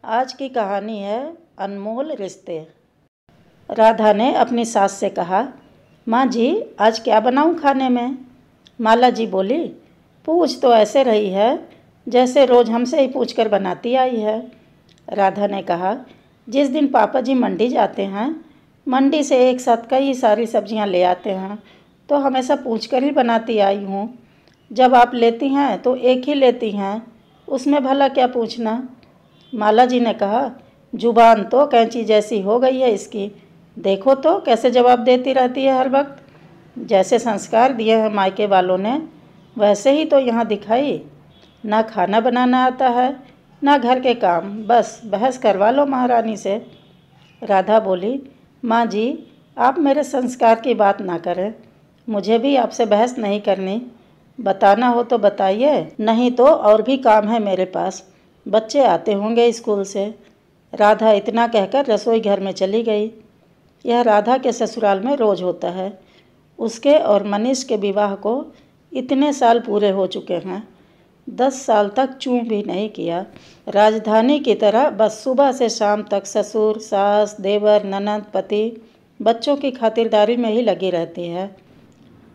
आज की कहानी है अनमोल रिश्ते। राधा ने अपनी सास से कहा, माँ जी आज क्या बनाऊँ खाने में? माला जी बोली, पूछ तो ऐसे रही है जैसे रोज़ हमसे ही पूछ कर बनाती आई है। राधा ने कहा, जिस दिन पापा जी मंडी जाते हैं, मंडी से एक साथ कई सारी सब्जियां ले आते हैं, तो हमेशा पूछ कर ही बनाती आई हूँ। जब आप लेती हैं तो एक ही लेती हैं, उसमें भला क्या पूछना? माला जी ने कहा, जुबान तो कैंची जैसी हो गई है इसकी, देखो तो कैसे जवाब देती रहती है हर वक्त। जैसे संस्कार दिए हैं मायके वालों ने, वैसे ही तो यहाँ दिखाई। ना खाना बनाना आता है, ना घर के काम, बस बहस करवा लो महारानी से। राधा बोली, माँ जी आप मेरे संस्कार की बात ना करें, मुझे भी आपसे बहस नहीं करनी। बताना हो तो बताइए, नहीं तो और भी काम है मेरे पास, बच्चे आते होंगे स्कूल से। राधा इतना कहकर रसोई घर में चली गई। यह राधा के ससुराल में रोज होता है। उसके और मनीष के विवाह को इतने साल पूरे हो चुके हैं, 10 साल तक चूं भी नहीं किया। राजधानी की तरह बस सुबह से शाम तक ससुर, सास, देवर, ननद, पति, बच्चों की खातिरदारी में ही लगी रहती है।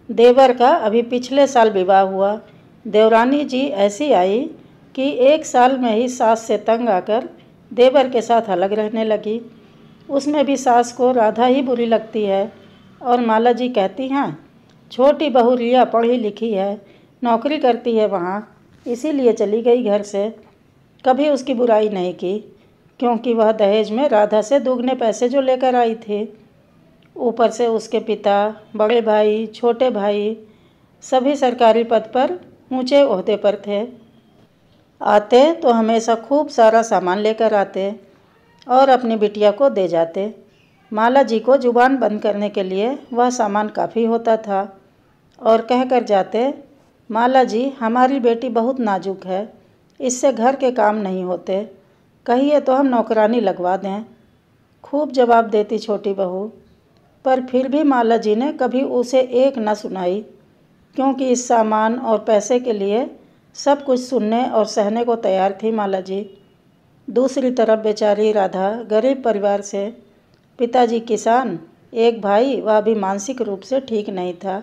देवर का अभी पिछले साल विवाह हुआ। देवरानी जी ऐसी आई कि 1 साल में ही सास से तंग आकर देवर के साथ अलग रहने लगी। उसमें भी सास को राधा ही बुरी लगती है और माला जी कहती हैं, छोटी बहू रिया पढ़ी लिखी है, नौकरी करती है वहाँ, इसीलिए चली गई घर से। कभी उसकी बुराई नहीं की, क्योंकि वह दहेज में राधा से दुगने पैसे जो लेकर आई थी। ऊपर से उसके पिता, बड़े भाई, छोटे भाई सभी सरकारी पद पर, ऊंचे ओहदे पर थे। आते तो हमेशा खूब सारा सामान लेकर आते और अपनी बिटिया को दे जाते। माला जी को जुबान बंद करने के लिए वह सामान काफ़ी होता था और कह कर जाते, माला जी हमारी बेटी बहुत नाजुक है, इससे घर के काम नहीं होते, कहिए तो हम नौकरानी लगवा दें। खूब जवाब देती छोटी बहू, पर फिर भी माला जी ने कभी उसे एक न सुनाई, क्योंकि इस सामान और पैसे के लिए सब कुछ सुनने और सहने को तैयार थी माला जी। दूसरी तरफ बेचारी राधा गरीब परिवार से, पिताजी किसान, एक भाई वह भी मानसिक रूप से ठीक नहीं था।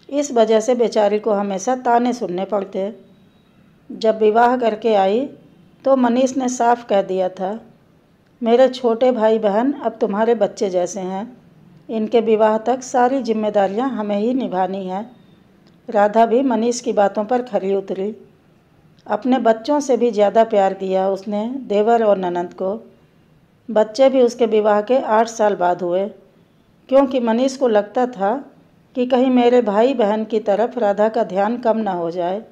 इस वजह से बेचारी को हमेशा ताने सुनने पड़ते। जब विवाह करके आई तो मनीष ने साफ कह दिया था, मेरे छोटे भाई बहन अब तुम्हारे बच्चे जैसे हैं, इनके विवाह तक सारी जिम्मेदारियां हमें ही निभानी है। राधा भी मनीष की बातों पर खरी उतरी। अपने बच्चों से भी ज़्यादा प्यार दिया उसने देवर और ननंद को। बच्चे भी उसके विवाह के 8 साल बाद हुए, क्योंकि मनीष को लगता था कि कहीं मेरे भाई बहन की तरफ राधा का ध्यान कम ना हो जाए।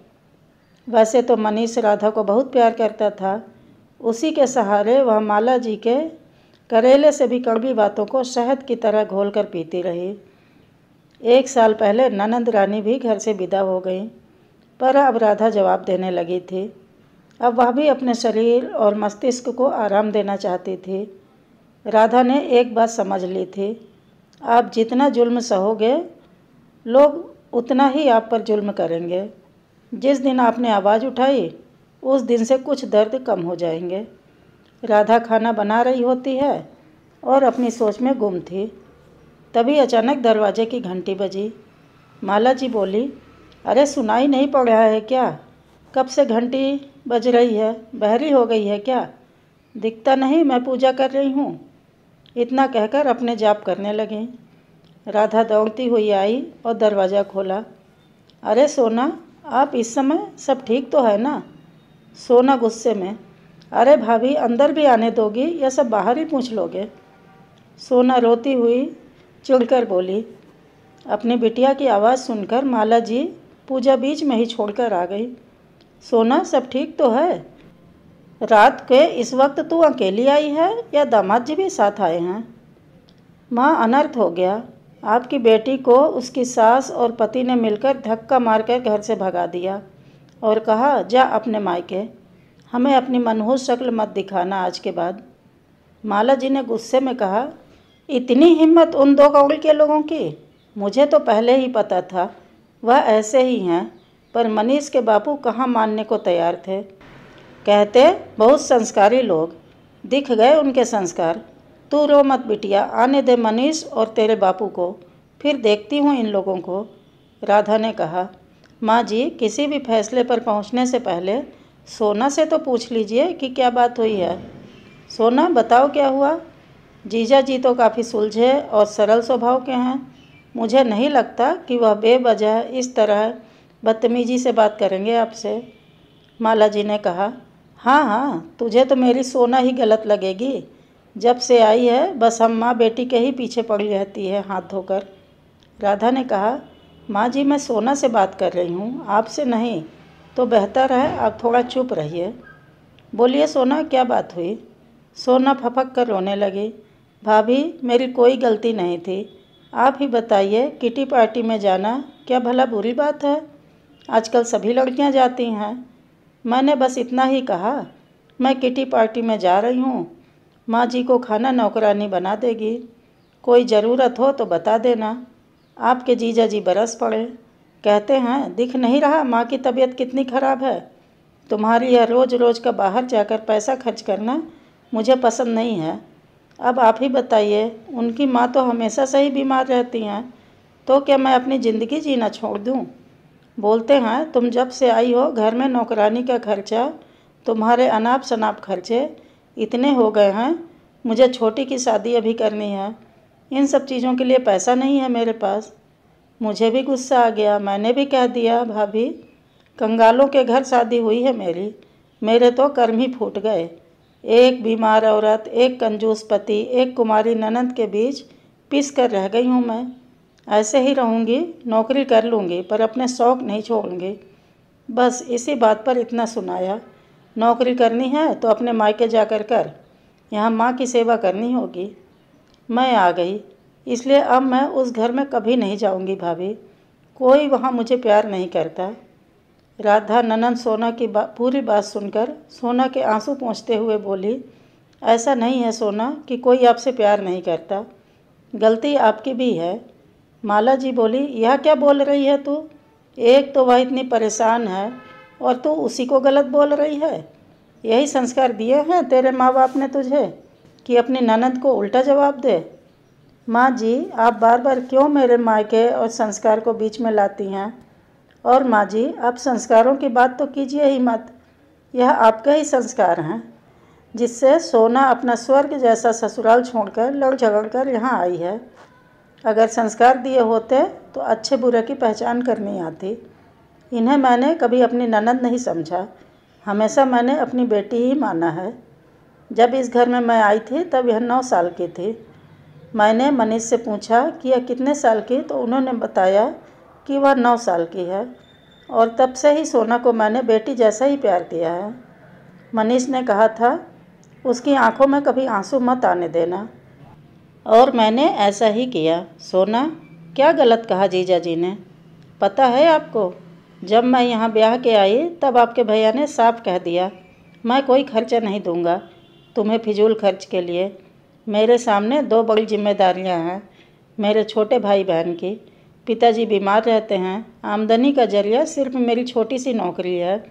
वैसे तो मनीष राधा को बहुत प्यार करता था, उसी के सहारे वह माला जी के करेले से भी कड़वी बातों को शहद की तरह घोल कर पीती रही। 1 साल पहले ननंद रानी भी घर से विदा हो गई, पर अब राधा जवाब देने लगी थी। अब वह भी अपने शरीर और मस्तिष्क को आराम देना चाहती थी। राधा ने एक बात समझ ली थी, आप जितना जुल्म सहोगे, लोग उतना ही आप पर जुल्म करेंगे। जिस दिन आपने आवाज़ उठाई, उस दिन से कुछ दर्द कम हो जाएंगे। राधा खाना बना रही होती है और अपनी सोच में गुम थी। तभी अचानक दरवाजे की घंटी बजी। माला जी बोली, अरे सुनाई नहीं पड़ रहा है क्या? कब से घंटी बज रही है, बहरी हो गई है क्या? दिखता नहीं मैं पूजा कर रही हूँ। इतना कहकर अपने जाप करने लगी। राधा दौड़ती हुई आई और दरवाज़ा खोला। अरे सोना, आप इस समय सब ठीक तो है ना? सोना गुस्से में, अरे भाभी अंदर भी आने दोगी या सब बाहर ही पूछ लोगे? सोना रोती हुई चिढ़कर बोली। अपनी बिटिया की आवाज़ सुनकर माला जी पूजा बीच में ही छोड़कर आ गई। सोना सब ठीक तो है? रात के इस वक्त तू अकेली आई है या दामाद जी भी साथ आए हैं? माँ अनर्थ हो गया, आपकी बेटी को उसकी सास और पति ने मिलकर धक्का मारकर घर से भगा दिया और कहा, जा अपने मायके, हमें अपनी मनहूस शक्ल मत दिखाना आज के बाद। माला जी ने गुस्से में कहा, इतनी हिम्मत उन 2 कौड़ी के लोगों की? मुझे तो पहले ही पता था वह ऐसे ही हैं, पर मनीष के बापू कहाँ मानने को तैयार थे। कहते बहुत संस्कारी लोग, दिख गए उनके संस्कार। तू रो मत बिटिया, आने दे मनीष और तेरे बापू को, फिर देखती हूँ इन लोगों को। राधा ने कहा, माँ जी, किसी भी फैसले पर पहुँचने से पहले सोना से तो पूछ लीजिए कि क्या बात हुई है। सोना, बताओ क्या हुआ। जीजा जी तो काफ़ी सुलझे और सरल स्वभाव के हैं। मुझे नहीं लगता कि वह बेवजह इस तरह बदतमीजी से बात करेंगे आपसे। माला जी ने कहा, हाँ हाँ, तुझे तो मेरी सोना ही गलत लगेगी। जब से आई है बस हम माँ बेटी के ही पीछे पड़ी रहती है हाथ धोकर। राधा ने कहा, माँ जी, मैं सोना से बात कर रही हूँ, आपसे नहीं। तो बेहतर है आप थोड़ा चुप रहिए। बोलिए सोना, क्या बात हुई। सोना फपक कर रोने लगी। भाभी, मेरी कोई गलती नहीं थी। आप ही बताइए, किटी पार्टी में जाना क्या भला बुरी बात है। आजकल सभी लड़कियां जाती हैं। मैंने बस इतना ही कहा, मैं किटी पार्टी में जा रही हूँ, माँ जी को खाना नौकरानी बना देगी, कोई ज़रूरत हो तो बता देना। आपके जीजा जी बरस पड़े। कहते हैं, दिख नहीं रहा माँ की तबीयत कितनी ख़राब है। तुम्हारी यह रोज़ रोज़ का बाहर जाकर पैसा खर्च करना मुझे पसंद नहीं है। अब आप ही बताइए, उनकी माँ तो हमेशा से ही बीमार रहती हैं, तो क्या मैं अपनी ज़िंदगी जीना छोड़ दूँ। बोलते हैं, तुम जब से आई हो घर में नौकरानी का खर्चा, तुम्हारे अनाप शनाप खर्चे इतने हो गए हैं। मुझे छोटी की शादी अभी करनी है, इन सब चीज़ों के लिए पैसा नहीं है मेरे पास। मुझे भी गुस्सा आ गया। मैंने भी कह दिया, भाभी, कंगालों के घर शादी हुई है मेरी। मेरे तो कर्म ही फूट गए। एक बीमार औरत, एक कंजूस पति, एक कुमारी ननद के बीच पिस कर रह गई हूँ मैं। ऐसे ही रहूँगी, नौकरी कर लूँगी पर अपने शौक़ नहीं छोड़ूँगी। बस इसी बात पर इतना सुनाया। नौकरी करनी है तो अपने मायके जाकर कर, यहाँ माँ की सेवा करनी होगी। मैं आ गई, इसलिए अब मैं उस घर में कभी नहीं जाऊँगी भाभी। कोई वहाँ मुझे प्यार नहीं करता। राधा ननंद सोना की पूरी बात सुनकर सोना के आंसू पोंछते हुए बोली, ऐसा नहीं है सोना कि कोई आपसे प्यार नहीं करता, गलती आपकी भी है। माला जी बोली, यह क्या बोल रही है तू। एक तो वह इतनी परेशान है और तू उसी को गलत बोल रही है। यही संस्कार दिए हैं तेरे माँ बाप ने तुझे कि अपनी ननद को उल्टा जवाब दे। माँ जी, आप बार बार क्यों मेरे मायके और संस्कार को बीच में लाती हैं। और माँ जी, आप संस्कारों की बात तो कीजिए ही मत। यह आपके ही संस्कार हैं जिससे सोना अपना स्वर्ग जैसा ससुराल छोड़कर लड़ झगड़ कर यहाँ आई है। अगर संस्कार दिए होते तो अच्छे बुरे की पहचान करनी आती। इन्हें मैंने कभी अपनी ननद नहीं समझा, हमेशा मैंने अपनी बेटी ही माना है। जब इस घर में मैं आई थी तब यह 9 साल की थी। मैंने मनीष से पूछा कि यह कितने साल की, तो उन्होंने बताया कि वह 9 साल की है। और तब से ही सोना को मैंने बेटी जैसा ही प्यार दिया है। मनीष ने कहा था, उसकी आंखों में कभी आंसू मत आने देना, और मैंने ऐसा ही किया। सोना, क्या गलत कहा जीजा जी ने। पता है आपको, जब मैं यहाँ ब्याह के आई तब आपके भैया ने साफ कह दिया, मैं कोई खर्चा नहीं दूँगा तुम्हें फिजूल खर्च के लिए। मेरे सामने 2 बड़ी जिम्मेदारियाँ हैं मेरे छोटे भाई बहन की। पिताजी बीमार रहते हैं, आमदनी का जरिया सिर्फ मेरी छोटी सी नौकरी है।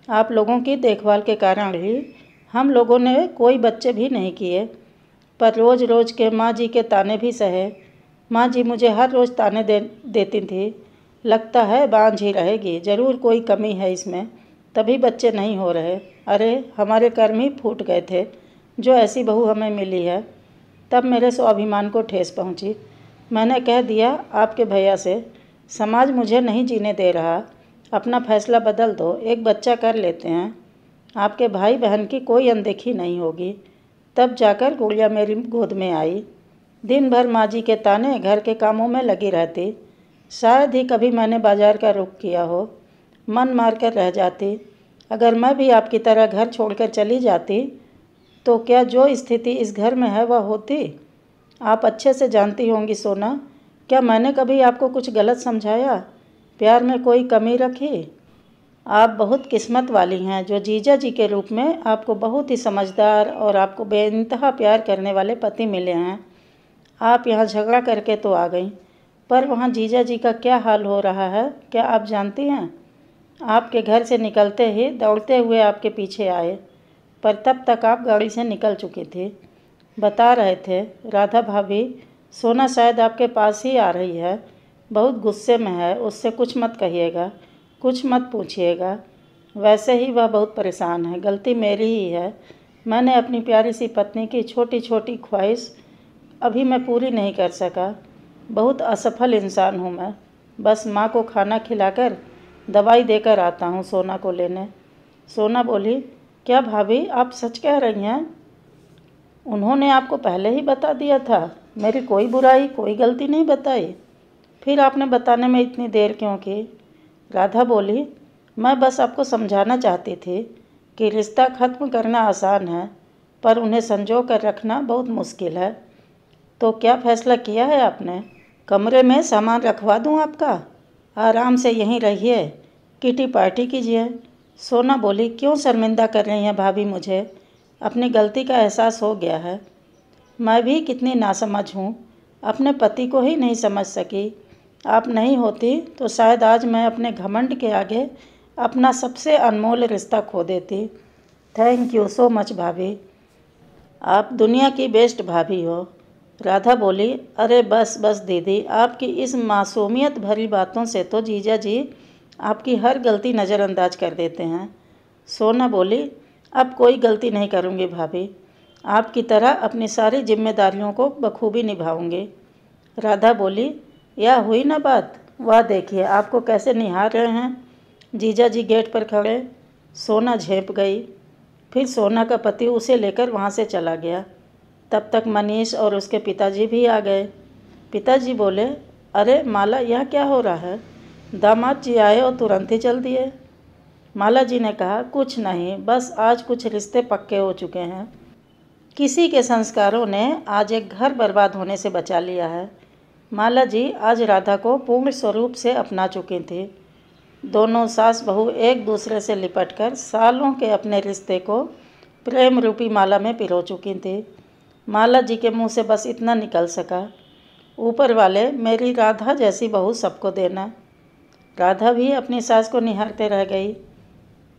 आप लोगों की देखभाल के कारण ही हम लोगों ने कोई बच्चे भी नहीं किए, पर रोज़ रोज़ के माँ जी के ताने भी सहे। माँ जी मुझे हर रोज़ ताने देती थी, लगता है बांझ ही रहेगी, ज़रूर कोई कमी है इसमें, तभी बच्चे नहीं हो रहे। अरे, हमारे कर्म ही फूट गए थे जो ऐसी बहू हमें मिली है। तब मेरे स्वाभिमान को ठेस पहुंची। मैंने कह दिया आपके भैया से, समाज मुझे नहीं जीने दे रहा, अपना फैसला बदल दो, एक बच्चा कर लेते हैं, आपके भाई बहन की कोई अनदेखी नहीं होगी। तब जाकर गुड़िया मेरी गोद में आई। दिन भर माँ जी के ताने, घर के कामों में लगी रहती। शायद ही कभी मैंने बाजार का रुख किया हो, मन मार कर रह जाती। अगर मैं भी आपकी तरह घर छोड़कर चली जाती तो क्या जो स्थिति इस घर में है वह होती। आप अच्छे से जानती होंगी सोना, क्या मैंने कभी आपको कुछ गलत समझाया, प्यार में कोई कमी रखी। आप बहुत किस्मत वाली हैं जो जीजा जी के रूप में आपको बहुत ही समझदार और आपको बेइंतहा प्यार करने वाले पति मिले हैं। आप यहाँ झगड़ा करके तो आ गई, पर वहाँ जीजा जी का क्या हाल हो रहा है क्या आप जानती हैं। आपके घर से निकलते ही दौड़ते हुए आपके पीछे आए, पर तब तक आप गाड़ी से निकल चुकी थी। बता रहे थे, राधा भाभी, सोना शायद आपके पास ही आ रही है, बहुत गुस्से में है, उससे कुछ मत कहिएगा, कुछ मत पूछिएगा। वैसे ही वह बहुत परेशान है, गलती मेरी ही है। मैंने अपनी प्यारी सी पत्नी की छोटी छोटी ख्वाहिश अभी मैं पूरी नहीं कर सका। बहुत असफल इंसान हूँ मैं। बस माँ को खाना खिलाकर दवाई देकर आता हूँ सोना को लेने। सोना बोली, क्या भाभी, आप सच कह रही हैं? उन्होंने आपको पहले ही बता दिया था? मेरी कोई बुराई, कोई गलती नहीं बताई, फिर आपने बताने में इतनी देर क्यों की? राधा बोली, मैं बस आपको समझाना चाहती थी कि रिश्ता ख़त्म करना आसान है, पर उन्हें संजो कर रखना बहुत मुश्किल है। तो क्या फ़ैसला किया है आपने? कमरे में सामान रखवा दूं आपका? आराम से यहीं रहिए, किटी पार्टी कीजिए। सोना बोली, क्यों शर्मिंदा कर रही हैं भाभी मुझे? अपनी गलती का एहसास हो गया है। मैं भी कितनी नासमझ हूँ, अपने पति को ही नहीं समझ सकी। आप नहीं होती तो शायद आज मैं अपने घमंड के आगे अपना सबसे अनमोल रिश्ता खो देती। थैंक यू सो मच भाभी, आप दुनिया की बेस्ट भाभी हो। राधा बोली, अरे बस बस दीदी, आपकी इस मासूमियत भरी बातों से तो जीजा जी आपकी हर गलती नज़रअंदाज कर देते हैं। सोना बोली, अब कोई गलती नहीं करूँगी भाभी, आपकी तरह अपनी सारी जिम्मेदारियों को बखूबी निभाऊंगी। राधा बोली, यह हुई ना बात? वाह, देखिए आपको कैसे निहार रहे हैं। जीजा जी गेट पर खड़े। सोना झेंप गई। फिर सोना का पति उसे लेकर वहाँ से चला गया। तब तक मनीष और उसके पिताजी भी आ गए। पिताजी बोले, अरे माला, यह क्या हो रहा है? दामाद जी आए और तुरंत ही चल दिए। माला जी ने कहा, कुछ नहीं, बस आज कुछ रिश्ते पक्के हो चुके हैं। किसी के संस्कारों ने आज एक घर बर्बाद होने से बचा लिया है। माला जी आज राधा को पूर्ण स्वरूप से अपना चुकी थी। दोनों सास बहू एक दूसरे से लिपटकर सालों के अपने रिश्ते को प्रेम रूपी माला में पिरो चुकी थी। माला जी के मुंह से बस इतना निकल सका, ऊपर वाले मेरी राधा जैसी बहू सबको देना। राधा भी अपनी सास को निहारते रह गई।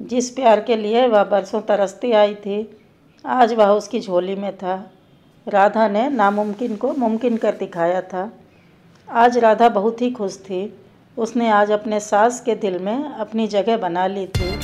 जिस प्यार के लिए वह बरसों तरसती आई थी, आज वह उसकी झोली में था। राधा ने नामुमकिन को मुमकिन कर दिखाया था। आज राधा बहुत ही खुश थी। उसने आज अपने सास के दिल में अपनी जगह बना ली थी।